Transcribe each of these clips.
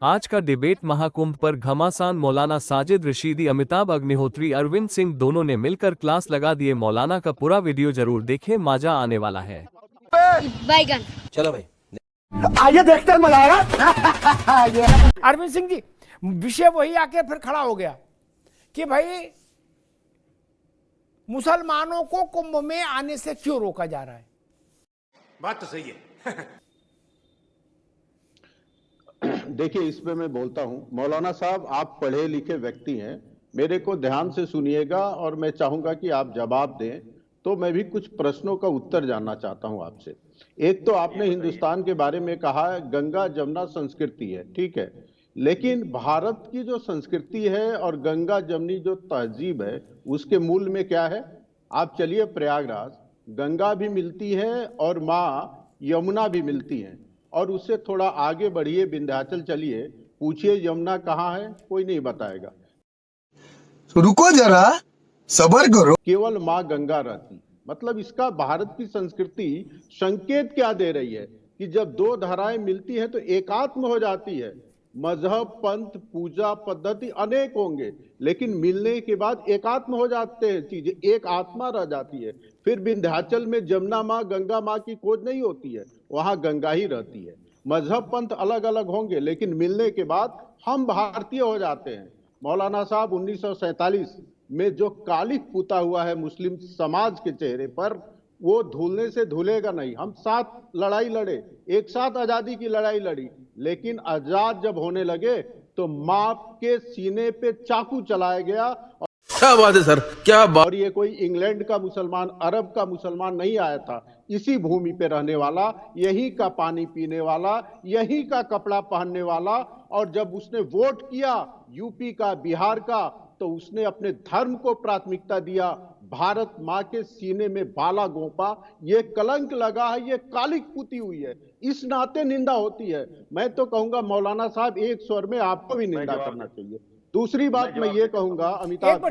आज का डिबेट महाकुंभ पर घमासान मौलाना साजिद रशीदी, अमिताभ अग्निहोत्री, अरविंद सिंह दोनों ने मिलकर क्लास लगा दिए। मौलाना का पूरा वीडियो जरूर देखें, मजा आने वाला है। बैगन चलो भाई आइए देखते हैं, मजा आएगा। अरविंद सिंह जी, विषय वही आके फिर खड़ा हो गया कि भाई मुसलमानों को कुंभ में आने से क्यों रोका जा रहा है। बात तो सही है। देखिए, इस पे मैं बोलता हूं, मौलाना साहब आप पढ़े लिखे व्यक्ति हैं, मेरे को ध्यान से सुनिएगा और मैं चाहूंगा कि आप जवाब दें। तो मैं भी कुछ प्रश्नों का उत्तर जानना चाहता हूं आपसे। एक तो आपने हिंदुस्तान के बारे में कहा है गंगा जमुना संस्कृति है, ठीक है, लेकिन भारत की जो संस्कृति है और गंगा जमुनी जो तहजीब है उसके मूल में क्या है। आप चलिए प्रयागराज, गंगा भी मिलती है और माँ यमुना भी मिलती है, और उससे थोड़ा आगे बढ़िए विंध्याचल चलिए, पूछिए यमुना कहाँ है, कोई नहीं बताएगा। रुको जरा, सब्र करो। केवल माँ गंगा रहती। मतलब इसका भारत की संस्कृति संकेत क्या दे रही है कि जब दो धाराएं मिलती हैं तो एकात्म हो जाती है। मजहब, पंथ, पूजा पद्धति अनेक होंगे, लेकिन मिलने के बाद एकात्म हो जाते हैं, चीजें एक आत्मा रह जाती है। फिर विंध्याचल में जमुना माँ गंगा माँ की खोज नहीं होती है, वहां गंगा ही रहती है। मजहब पंथ अलग अलग होंगे, लेकिन मिलने के बाद हम भारतीय हो जाते हैं। मौलाना साहब 1947 में जो कालिख पुता हुआ है मुस्लिम समाज के चेहरे पर, वो धुलने से धुलेगा नहीं। हम साथ लड़ाई लड़े, एक साथ आजादी की लड़ाई लड़ी, लेकिन आजाद जब होने लगे तो माँ के सीने पे चाकू चलाया गया। क्या बात है सर, क्या बात। और ये कोई इंग्लैंड का मुसलमान, अरब का मुसलमान नहीं आया था, इसी भूमि पे रहने वाला, यही का पानी पीने वाला, यही का कपड़ा पहनने वाला। और जब उसने वोट किया यूपी का, बिहार का, तो उसने अपने धर्म को प्राथमिकता दिया। भारत माँ के सीने में बाला गोपा, ये कलंक लगा है, ये कालिक पुती हुई है, इस नाते निंदा होती है। मैं तो कहूंगा मौलाना साहब एक स्वर में आपको भी निंदा करना चाहिए। दूसरी बात मैं ये कहूंगा, अमिताभ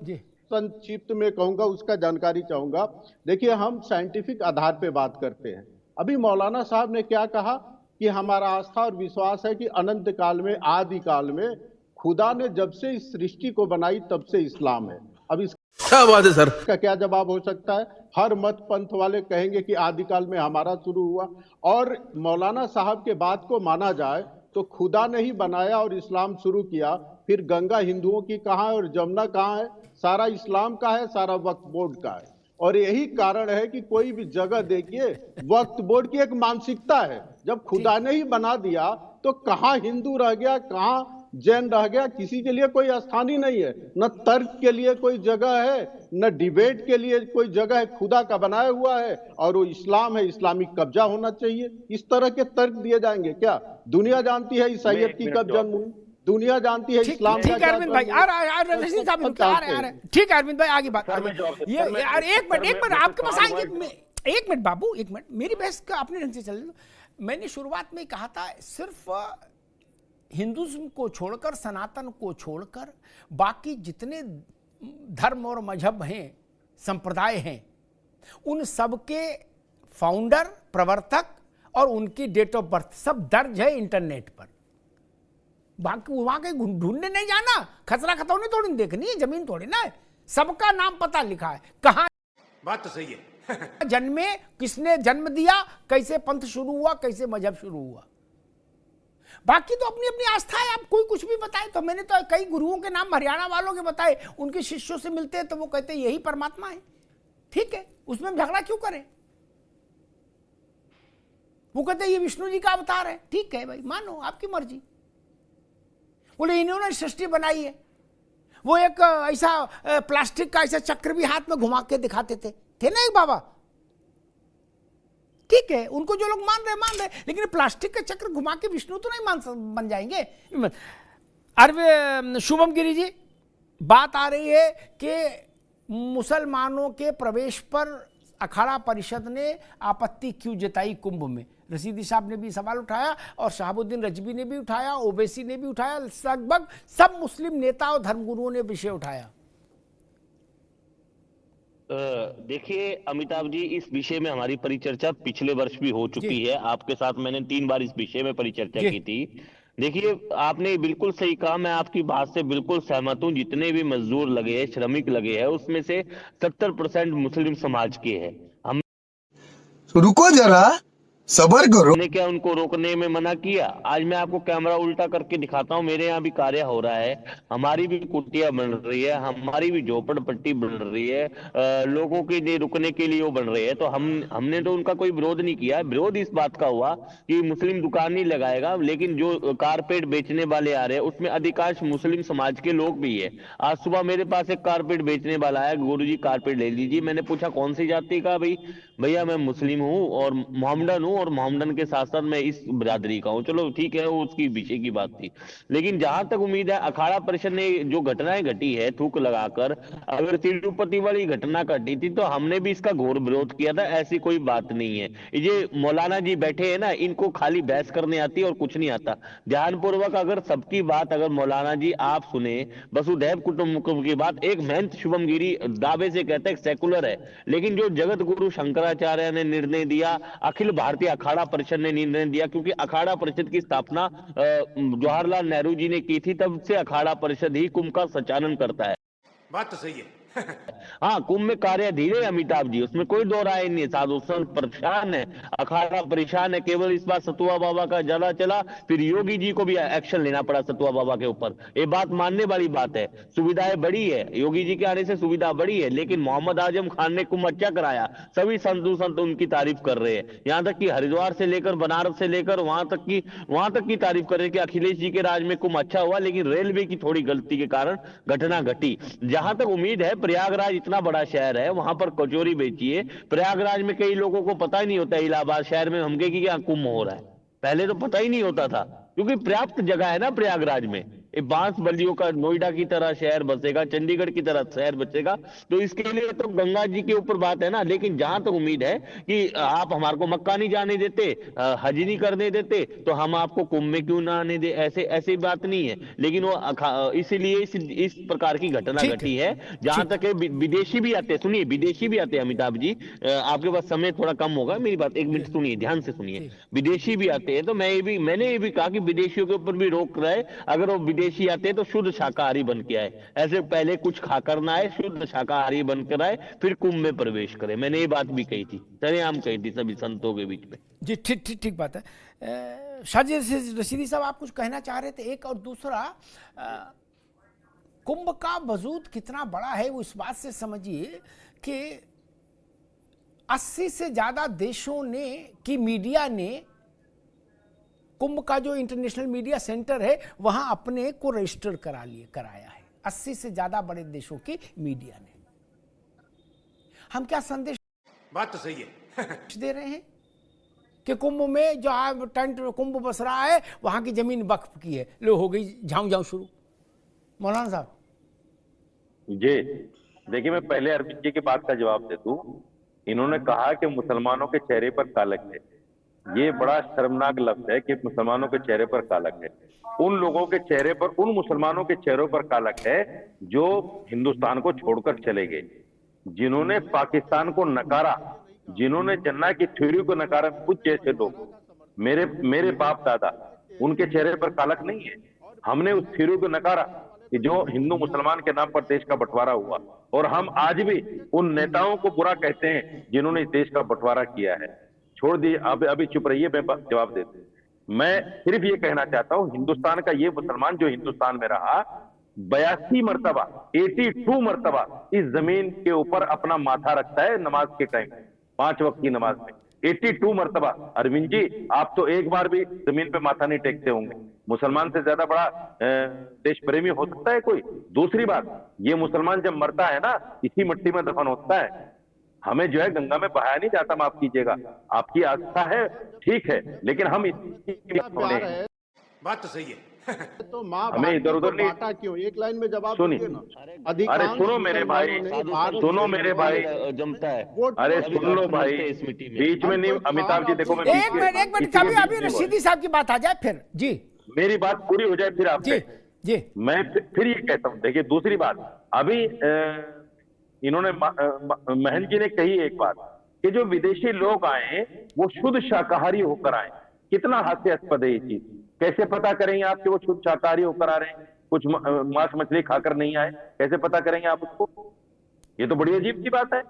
जी, संक्षिप्त में कहूंगा, उसका जानकारी चाहूंगा। देखिए, हम साइंटिफिक आधार पे बात करते हैं। अभी मौलाना साहब ने क्या कहा कि हमारा आस्था और विश्वास है कि अनंत काल में, आदि काल में खुदा ने जब से इस सृष्टि को बनाई तब से इस्लाम है। अब इस क्या बात है सर, का क्या जवाब हो सकता है। हर मत पंथ वाले कहेंगे कि आदिकाल में हमारा शुरू हुआ। और मौलाना साहब के बात को माना जाए तो खुदा ने ही बनाया और इस्लाम शुरू किया। फिर गंगा हिंदुओं की कहाँ है और जमुना कहाँ है? सारा इस्लाम का है, सारा वक्फ बोर्ड का है। और यही कारण है कि कोई भी जगह देखिए, वक्फ बोर्ड की एक मानसिकता है। जब खुदा ने ही बना दिया तो कहाँ हिंदू रह गया, कहाँ जैन रह गया? किसी के लिए कोई स्थान ही नहीं है, न तर्क के लिए कोई जगह है, न डिबेट के लिए कोई जगह है। खुदा का बनाया हुआ है और वो इस्लाम है, इस्लामिक कब्जा होना चाहिए। इस तरह के तर्क दिए जाएंगे क्या? दुनिया जानती है ईसाइयत की कब जन्म हुई, दुनिया जानती है इस्लाम का। ठीक है अरविंद भाई, ठीक है अरविंद भाई, आगे बात। ये यार एक मिनट आपके पास आएंगे, एक मिनट बाबू, एक मिनट, मेरी बहस का अपने ढंग से चल। मैंने शुरुआत में कहा था सिर्फ हिंदुज्म को छोड़कर, सनातन को छोड़कर बाकी जितने धर्म और मजहब हैं, संप्रदाय हैं, उन सबके फाउंडर, प्रवर्तक और उनकी डेट ऑफ बर्थ सब दर्ज है इंटरनेट पर। बाकी वहां के ढूंढने नहीं जाना, खसरा खतौनी थोड़ी देखनी है, जमीन थोड़ी ना है, सबका नाम पता लिखा है। कहाँ बात तो सही है। जन्मे, किसने जन्म दिया, कैसे पंथ शुरू हुआ, कैसे मजहब शुरू हुआ। बाकी तो अपनी अपनी आस्था है, आप कोई कुछ भी बताए। तो मैंने तो कई गुरुओं के नाम हरियाणा वालों के बताए, उनके शिष्यों से मिलते हैं तो वो कहते हैं यही परमात्मा है। ठीक है, उसमें हम झगड़ा क्यों करें? वो कहते हैं ये विष्णु जी का अवतार है। ठीक है भाई, मानो, आपकी मर्जी। बोले इन्होंने सृष्टि बनाई है। वो एक ऐसा प्लास्टिक का ऐसा चक्र भी हाथ में घुमा के दिखाते थे ना एक बाबा। ठीक है, उनको जो लोग मान रहे, लेकिन प्लास्टिक का चक्र घुमा के विष्णु तो नहीं बन जाएंगे। अरे शुभम गिरी जी, बात आ रही है कि मुसलमानों के प्रवेश पर अखाड़ा परिषद ने आपत्ति क्यों जताई कुंभ में। रशीदी साहब ने भी सवाल उठाया और शहाबुद्दीन रजवी ने भी उठाया, ओवैसी ने भी उठाया, लगभग सब मुस्लिम नेता और धर्मगुरुओं ने विषय उठाया। देखिए अमिताभ जी, इस विषय में हमारी परिचर्चा पिछले वर्ष भी हो चुकी है। आपके साथ मैंने 3 बार इस विषय में परिचर्चा जी। की थी। देखिए, आपने बिल्कुल सही कहा, मैं आपकी बात से बिल्कुल सहमत हूँ। जितने भी मजदूर लगे हैं, श्रमिक लगे हैं, उसमें से 70% मुस्लिम समाज के हैं। रुको जरा, सबर करो। हमने क्या उनको रोकने में मना किया? आज मैं आपको कैमरा उल्टा करके दिखाता हूँ, मेरे यहाँ भी कार्य हो रहा है, हमारी भी कुटिया बन रही है, हमारी भी झोपड़पट्टी बन रही है, लोगों के लिए रुकने के लिए वो बन रहे हैं। तो हमने तो उनका कोई विरोध नहीं किया। विरोध इस बात का हुआ कि मुस्लिम दुकान नहीं लगाएगा, लेकिन जो कारपेट बेचने वाले आ रहे हैं उसमें अधिकांश मुस्लिम समाज के लोग भी है। आज सुबह मेरे पास एक कारपेट बेचने वाला आया, गुरुजी कारपेट ले लीजिए। मैंने पूछा कौन सी जाति का? भाई भैया मैं मुस्लिम हूँ और मोहम्मडन हूँ, और मोहम्मडन के साथ साथ मैं इस बिरादरी का हूँ। चलो ठीक है, वो उसकी विषय की बात थी। लेकिन जहां तक उम्मीद है, अखाड़ा परिषद ने जो घटनाएं घटी है थूक लगाकर, अगर तिरुपति वाली घटना घटी थी तो हमने भी इसका घोर विरोध किया था। ऐसी कोई बात नहीं है। ये मौलाना जी बैठे हैं ना, इनको खाली बहस करने आती है और कुछ नहीं आता। ध्यानपूर्वक अगर सबकी बात अगर मौलाना जी आप सुने, वसुधैव कुटुंबकम की बात, एक महंत शुभम गिरी दावे से कहते हैं सेकुलर है, लेकिन जो जगत गुरु शंकराचार्य ने निर्णय दिया, अखिल भारतीय अखाड़ा परिषद ने निर्णय दिया, क्योंकि अखाड़ा परिषद की स्थापना जवाहरलाल नेहरू जी ने की थी, तब से अखाड़ा परिषद ही कुंभ का संचालन करता है। बात तो सही है। हाँ, कुंभ में कार्य धीरे अमिताभ जी, उसमें कोई दो राय नहीं है। साधु संत परेशान है, अखाड़ा परेशान है। केवल इस बार सतुआ बाबा का ज्यादा चला, फिर योगी जी को भी एक्शन लेना पड़ा सतुआ बाबा के ऊपर। ये बात मानने वाली बात है। सुविधाएं बढ़ी है, योगी जी के आने से सुविधा बढ़ी है, लेकिन मोहम्मद आजम खान ने कुंभ अच्छा कराया। सभी संतु संत उनकी तारीफ कर रहे हैं। यहाँ तक कि हरिद्वार से लेकर बनारस से लेकर वहां तक की तारीफ कर रहे हैं कि अखिलेश जी के राज में कुंभ अच्छा हुआ, लेकिन रेलवे की थोड़ी गलती के कारण घटना घटी। जहां तक उम्मीद है, प्रयागराज इतना बड़ा शहर है, वहां पर कचौरी बेचिए। प्रयागराज में कई लोगों को पता ही नहीं होता, इलाहाबाद शहर में हमके कि क्या कुंभ हो रहा है, पहले तो पता ही नहीं होता था, क्योंकि पर्याप्त जगह है ना प्रयागराज में। बांस बलियों का नोएडा की तरह शहर बसेगा, चंडीगढ़ की तरह शहर बचेगा, तो इसके लिए तो गंगा जी के ऊपर बात है ना। लेकिन जहां तक उम्मीद है कि आप हमारे को मक्का नहीं जाने देते, हज नहीं करने देते, तो हम आपको कुंभ में क्यों ना आने दे, ऐसी बात नहीं है। लेकिन वो इसीलिए इस प्रकार की घटना घटी है। जहां तक विदेशी भी आते, सुनिए, विदेशी भी आते हैं अमिताभ जी, आपके पास समय थोड़ा कम होगा, मेरी बात 1 मिनट सुनिए, ध्यान से सुनिए। विदेशी भी आते हैं, तो मैंने ये भी कहा कि विदेशियों के ऊपर भी रोक रहे, अगर वो विदेशी आते तो शुद्ध शाकाहारी बन के आए, ऐसे पहले कुछ खाकर ना आए, शुद्ध शाकाहारी बनकर आए, फिर कुंभ में प्रवेश करे। मैंने ये बात भी कही थी, सरेआम कही थी सभी संतों के बीच में। जी ठीक बात है। शाजिद रशीदी साहब, आप कुछ कहना चाह रहे थे? एक और दूसरा, कुंभ का वजूद कितना बड़ा है वो इस बात से समझिए कि 80 से ज्यादा देशों ने की मीडिया ने कुंभ का जो इंटरनेशनल मीडिया सेंटर है वहां अपने को रजिस्टर कराया है। 80 से ज्यादा बड़े देशों की मीडिया ने। हम क्या संदेश बात तो सही है। दे रहे हैं कि कुंभ में जो टेंट कुंभ बस रहा है वहां की जमीन वक्फ की है, लो हो गई झाऊ शुरू। मौलाना साहब जी, देखिए, मैं पहले अरविंद जी की बात का जवाब दे दूं। इन्होंने कहा कि मुसलमानों के चेहरे पर कालक है। ये बड़ा शर्मनाक लफ्ज है कि मुसलमानों के चेहरे पर कालक है। उन लोगों के चेहरे पर, उन मुसलमानों के चेहरों पर कालक है जो हिंदुस्तान को छोड़कर चले गए, जिन्होंने पाकिस्तान को नकारा, जिन्होंने जिन्ना की थ्योरी को नकारा। कुछ जैसे लोग, मेरे बाप दादा, उनके चेहरे पर कालक नहीं है। हमने उस थ्योरी को नकारा कि जो हिंदू मुसलमान के नाम पर देश का बंटवारा हुआ, और हम आज भी उन नेताओं को बुरा कहते हैं जिन्होंने इस देश का बंटवारा किया है। छोड़ दिए, अभी चुप रहिए, मैं जवाब देते हैं। मैं सिर्फ ये कहना चाहता हूं, हिंदुस्तान का ये मुसलमान जो हिंदुस्तान में रहा, 82 मरतबा, 82 मरतबा इस जमीन के ऊपर अपना माथा रखता है नमाज के टाइम, 5 वक्त की नमाज में 82 मरतबा। अरविंद जी, आप तो एक बार भी जमीन पे माथा नहीं टेकते होंगे। मुसलमान से ज्यादा बड़ा देश प्रेमी हो सकता है कोई? दूसरी बात, ये मुसलमान जब मरता है ना, इसी मिट्टी में दफन होता है। हमें जो है गंगा में बहाया नहीं जाता, माफ कीजिएगा, आपकी आस्था है, ठीक है, लेकिन हम बात तो सही है। तो माँ हमें इधर उधर नहीं बांटा क्यों? एक लाइन में जवाब सुनिए। दीजिए ना। अरे सुनो मेरे भाई, सुनो मेरे भाई, जमता है। अरे सुन लो भाई, बीच में नहीं। अमिताभ जी देखो, मैं एक मिनट कभी अभी रशीदी साहब की बात आ जाए फिर। जी, मेरी बात पूरी हो जाए फिर आपसे। जी मैं फिर ये कहता हूं, देखिए दूसरी बात, अभी इन्होंने महंत जी ने कही एक बात कि जो विदेशी लोग आए वो शुद्ध शाकाहारी होकर आए। कितना हास्यास्पद है ये चीज। कैसे पता करेंगे आप कि वो शुद्ध शाकाहारी होकर आ रहे हैं, कुछ मांस मछली खाकर नहीं आए? कैसे पता करेंगे आप उसको? ये तो बड़ी अजीब सी बात है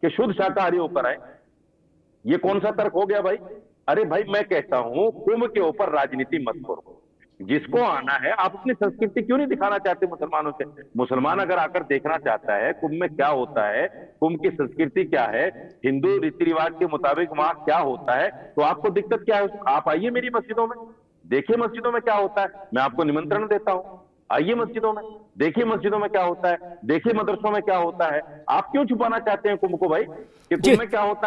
कि शुद्ध शाकाहारी होकर आए। ये कौन सा तर्क हो गया भाई? अरे भाई मैं कहता हूं कुंभ के ऊपर राजनीति मत करो। जिसको आना है, आप अपनी संस्कृति क्यों नहीं दिखाना चाहते मुसलमानों से? मुसलमान अगर आकर देखना चाहता है कुंभ में क्या होता है, कुंभ की संस्कृति क्या है, हिंदू रीति रिवाज के मुताबिक वहां क्या होता है, तो आपको दिक्कत क्या है? आप आइए मेरी मस्जिदों में, देखिए मस्जिदों में क्या होता है। मैं आपको निमंत्रण देता हूं, आइए मस्जिदों में, देखिए मस्जिदों में क्या होता है, देखिए मदरसों में क्या होता है। आप क्यों छुपाना चाहते हैं कुंभ को भाई कि कुंभ में क्या होता है?